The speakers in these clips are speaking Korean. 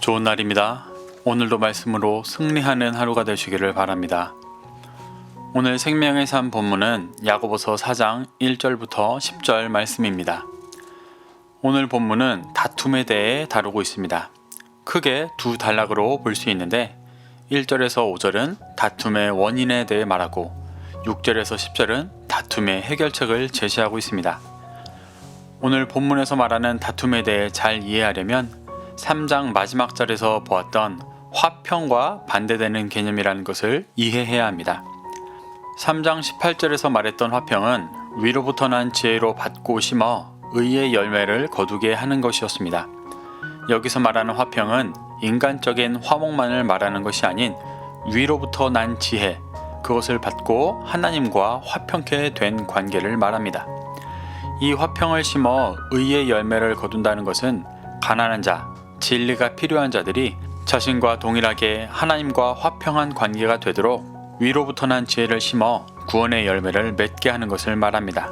좋은 날입니다. 오늘도 말씀으로 승리하는 하루가 되시기를 바랍니다. 오늘 생명의 삶 본문은 야고보서 4장 1절부터 10절 말씀입니다. 오늘 본문은 다툼에 대해 다루고 있습니다. 크게 두 단락으로 볼 수 있는데 1절에서 5절은 다툼의 원인에 대해 말하고 6절에서 10절은 다툼의 해결책을 제시하고 있습니다. 오늘 본문에서 말하는 다툼에 대해 잘 이해하려면 3장 마지막 절에서 보았던 화평과 반대되는 개념이라는 것을 이해해야 합니다. 3장 18절에서 말했던 화평은 위로부터 난 지혜로 받고 심어 의의 열매를 거두게 하는 것이었습니다. 여기서 말하는 화평은 인간적인 화목만을 말하는 것이 아닌 위로부터 난 지혜, 그것을 받고 하나님과 화평케 된 관계를 말합니다. 이 화평을 심어 의의 열매를 거둔다는 것은 가난한 자, 진리가 필요한 자들이 자신과 동일하게 하나님과 화평한 관계가 되도록 위로부터 난 지혜를 심어 구원의 열매를 맺게 하는 것을 말합니다.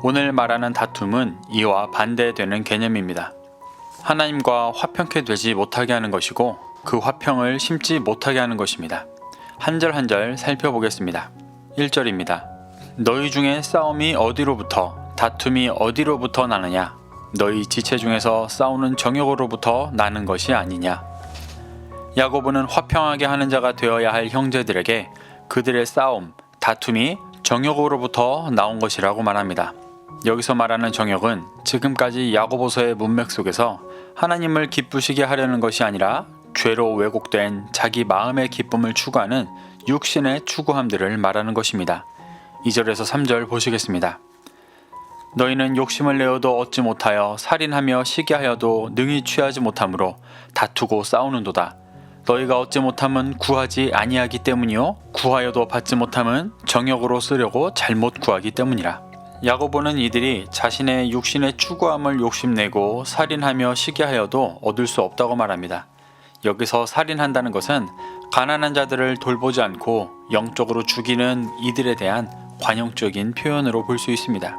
오늘 말하는 다툼은 이와 반대되는 개념입니다. 하나님과 화평케 되지 못하게 하는 것이고 그 화평을 심지 못하게 하는 것입니다. 한 절 한 절 살펴보겠습니다. 1절입니다. 너희 중에 싸움이 어디로부터 다툼이 어디로부터 나느냐? 너희 지체 중에서 싸우는 정욕으로부터 나는 것이 아니냐. 야고보는 화평하게 하는 자가 되어야 할 형제들에게 그들의 싸움, 다툼이 정욕으로부터 나온 것이라고 말합니다. 여기서 말하는 정욕은 지금까지 야고보서의 문맥 속에서 하나님을 기쁘시게 하려는 것이 아니라 죄로 왜곡된 자기 마음의 기쁨을 추구하는 육신의 추구함들을 말하는 것입니다. 2절에서 3절 보시겠습니다. 너희는 욕심을 내어도 얻지 못하여 살인하며 시기하여도 능히 취하지 못하므로 다투고 싸우는도다. 너희가 얻지 못함은 구하지 아니하기 때문이요 구하여도 받지 못함은 정욕으로 쓰려고 잘못 구하기 때문이라. 야고보는 이들이 자신의 육신의 추구함을 욕심내고 살인하며 시기하여도 얻을 수 없다고 말합니다. 여기서 살인한다는 것은 가난한 자들을 돌보지 않고 영적으로 죽이는 이들에 대한 관용적인 표현으로 볼 수 있습니다.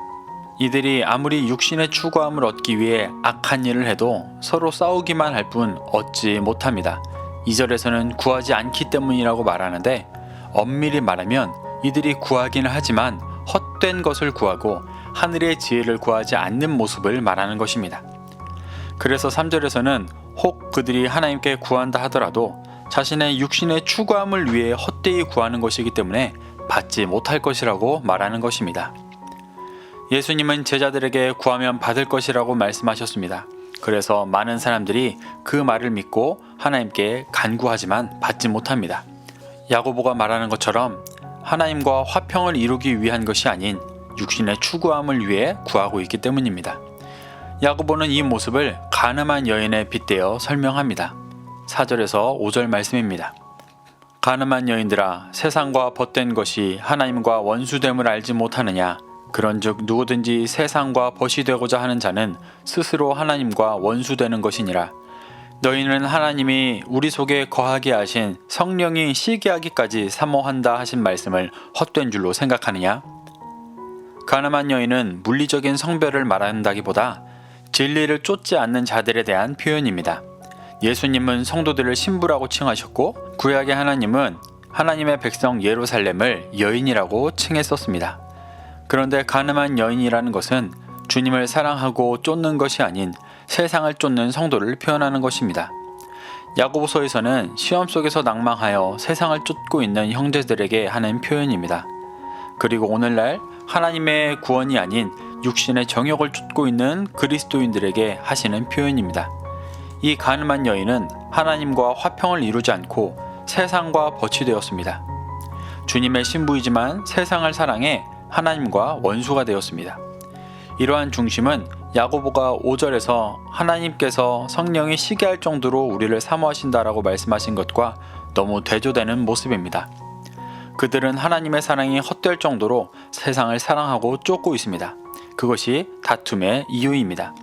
이들이 아무리 육신의 추구함을 얻기 위해 악한 일을 해도 서로 싸우기만 할 뿐 얻지 못합니다. 2절에서는 구하지 않기 때문이라고 말하는데 엄밀히 말하면 이들이 구하기는 하지만 헛된 것을 구하고 하늘의 지혜를 구하지 않는 모습을 말하는 것입니다. 그래서 3절에서는 혹 그들이 하나님께 구한다 하더라도 자신의 육신의 추구함을 위해 헛되이 구하는 것이기 때문에 받지 못할 것이라고 말하는 것입니다. 예수님은 제자들에게 구하면 받을 것이라고 말씀하셨습니다. 그래서 많은 사람들이 그 말을 믿고 하나님께 간구하지만 받지 못합니다. 야고보가 말하는 것처럼 하나님과 화평을 이루기 위한 것이 아닌 육신의 추구함을 위해 구하고 있기 때문입니다. 야고보는 이 모습을 간음한 여인에 빗대어 설명합니다. 4절에서 5절 말씀입니다. 간음한 여인들아, 세상과 벗된 것이 하나님과 원수됨을 알지 못하느냐? 그런즉 누구든지 세상과 벗이 되고자 하는 자는 스스로 하나님과 원수되는 것이니라. 너희는 하나님이 우리 속에 거하게 하신 성령이 시기하기까지 사모한다 하신 말씀을 헛된 줄로 생각하느냐? 가늠한 여인은 물리적인 성별을 말한다기보다 진리를 쫓지 않는 자들에 대한 표현입니다. 예수님은 성도들을 신부라고 칭하셨고 구약의 하나님은 하나님의 백성 예루살렘을 여인이라고 칭했었습니다. 그런데 가늠한 여인이라는 것은 주님을 사랑하고 쫓는 것이 아닌 세상을 쫓는 성도를 표현하는 것입니다. 야고보서에서는 시험 속에서 낭망하여 세상을 쫓고 있는 형제들에게 하는 표현입니다. 그리고 오늘날 하나님의 구원이 아닌 육신의 정욕을 쫓고 있는 그리스도인들에게 하시는 표현입니다. 이 가늠한 여인은 하나님과 화평을 이루지 않고 세상과 벗이 되었습니다. 주님의 신부이지만 세상을 사랑해 하나님과 원수가 되었습니다. 이러한 중심은 야고보가 5절에서 하나님께서 성령이 시기할 정도로 우리를 사모하신다라고 말씀하신 것과 너무 대조되는 모습입니다. 그들은 하나님의 사랑이 헛될 정도로 세상을 사랑하고 쫓고 있습니다. 그것이 다툼의 이유입니다.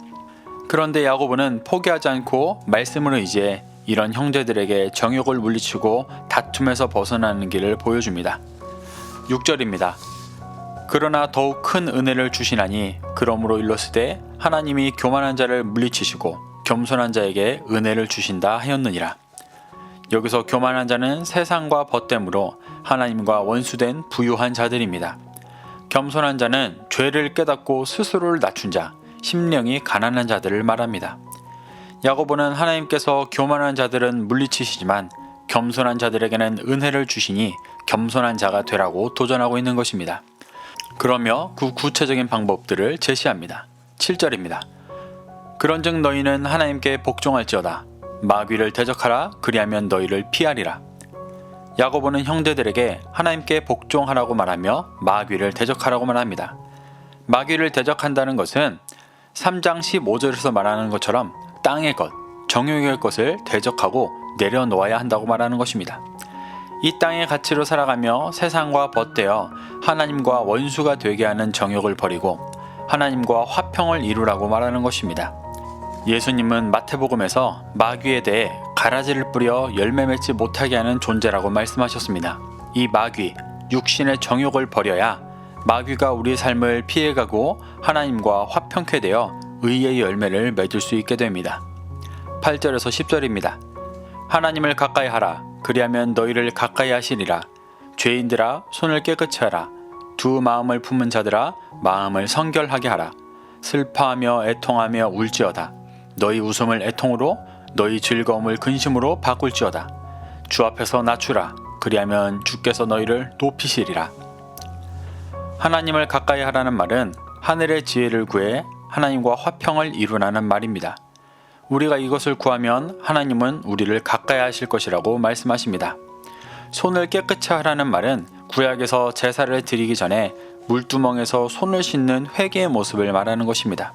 그런데 야고보는 포기하지 않고 말씀을 의지해 이런 형제들에게 정욕을 물리치고 다툼에서 벗어나는 길을 보여줍니다. 6절입니다. 그러나 더욱 큰 은혜를 주시나니 그러므로 일렀으되 하나님이 교만한 자를 물리치시고 겸손한 자에게 은혜를 주신다 하였느니라. 여기서 교만한 자는 세상과 벗됨으로 하나님과 원수된 부유한 자들입니다. 겸손한 자는 죄를 깨닫고 스스로를 낮춘 자, 심령이 가난한 자들을 말합니다. 야고보는 하나님께서 교만한 자들은 물리치시지만 겸손한 자들에게는 은혜를 주시니 겸손한 자가 되라고 도전하고 있는 것입니다. 그러며 그 구체적인 방법들을 제시합니다. 7절입니다. 그런즉 너희는 하나님께 복종할지어다. 마귀를 대적하라. 그리하면 너희를 피하리라. 야고보는 형제들에게 하나님께 복종하라고 말하며 마귀를 대적하라고 말합니다. 마귀를 대적한다는 것은 3장 15절에서 말하는 것처럼 땅의 것, 정욕의 것을 대적하고 내려놓아야 한다고 말하는 것입니다. 이 땅의 가치로 살아가며 세상과 벗되어 하나님과 원수가 되게 하는 정욕을 버리고 하나님과 화평을 이루라고 말하는 것입니다. 예수님은 마태복음에서 마귀에 대해 가라지를 뿌려 열매 맺지 못하게 하는 존재라고 말씀하셨습니다. 이 마귀, 육신의 정욕을 버려야 마귀가 우리 삶을 피해가고 하나님과 화평케 되어 의의 열매를 맺을 수 있게 됩니다. 8절에서 10절입니다. 하나님을 가까이 하라. 그리하면 너희를 가까이 하시리라. 죄인들아 손을 깨끗이 하라. 두 마음을 품은 자들아 마음을 성결하게 하라. 슬퍼하며 애통하며 울지어다. 너희 웃음을 애통으로 너희 즐거움을 근심으로 바꿀지어다. 주 앞에서 낮추라. 그리하면 주께서 너희를 높이시리라. 하나님을 가까이 하라는 말은 하늘의 지혜를 구해 하나님과 화평을 이루라는 말입니다. 우리가 이것을 구하면 하나님은 우리를 가까이 하실 것이라고 말씀하십니다. 손을 깨끗이 하라는 말은 구약에서 제사를 드리기 전에 물두멍에서 손을 씻는 회개의 모습을 말하는 것입니다.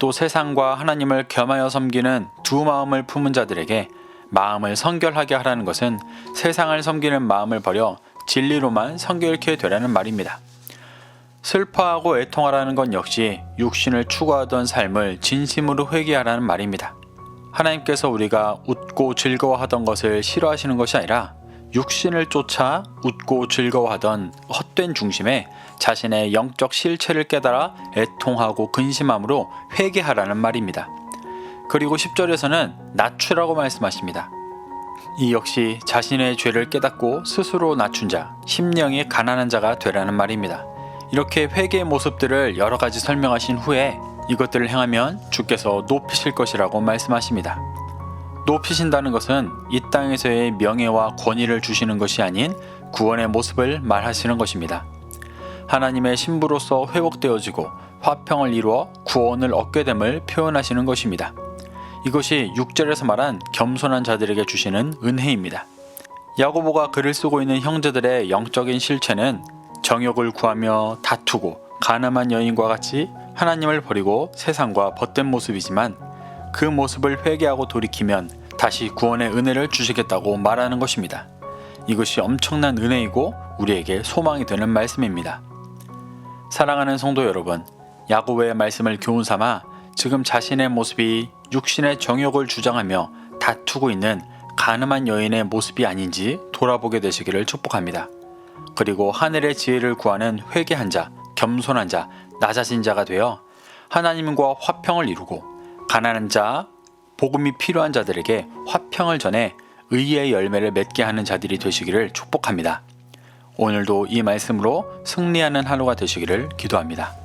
또 세상과 하나님을 겸하여 섬기는 두 마음을 품은 자들에게 마음을 성결하게 하라는 것은 세상을 섬기는 마음을 버려 진리로만 성결케 되라는 말입니다. 슬퍼하고 애통하라는 건 역시 육신을 추구하던 삶을 진심으로 회개하라는 말입니다. 하나님께서 우리가 웃고 즐거워하던 것을 싫어하시는 것이 아니라 육신을 쫓아 웃고 즐거워하던 헛된 중심에 자신의 영적 실체를 깨달아 애통하고 근심함으로 회개하라는 말입니다. 그리고 10절에서는 낮추라고 말씀하십니다. 이 역시 자신의 죄를 깨닫고 스스로 낮춘 자, 심령이 가난한 자가 되라는 말입니다. 이렇게 회개의 모습들을 여러 가지 설명하신 후에 이것들을 행하면 주께서 높이실 것이라고 말씀하십니다. 높이신다는 것은 이 땅에서의 명예와 권위를 주시는 것이 아닌 구원의 모습을 말하시는 것입니다. 하나님의 신부로서 회복되어지고 화평을 이루어 구원을 얻게 됨을 표현하시는 것입니다. 이것이 6절에서 말한 겸손한 자들에게 주시는 은혜입니다. 야고보가 글을 쓰고 있는 형제들의 영적인 실체는 정욕을 구하며 다투고 가늠한 여인과 같이 하나님을 버리고 세상과 벗된 모습이지만 그 모습을 회개하고 돌이키면 다시 구원의 은혜를 주시겠다고 말하는 것입니다. 이것이 엄청난 은혜이고 우리에게 소망이 되는 말씀입니다. 사랑하는 성도 여러분, 야고보의 말씀을 교훈 삼아 지금 자신의 모습이 육신의 정욕을 주장하며 다투고 있는 가늠한 여인의 모습이 아닌지 돌아보게 되시기를 축복합니다. 그리고 하늘의 지혜를 구하는 회개한 자, 겸손한 자, 낮아진 자가 되어 하나님과 화평을 이루고 가난한 자, 복음이 필요한 자들에게 화평을 전해 의의 열매를 맺게 하는 자들이 되시기를 축복합니다. 오늘도 이 말씀으로 승리하는 하루가 되시기를 기도합니다.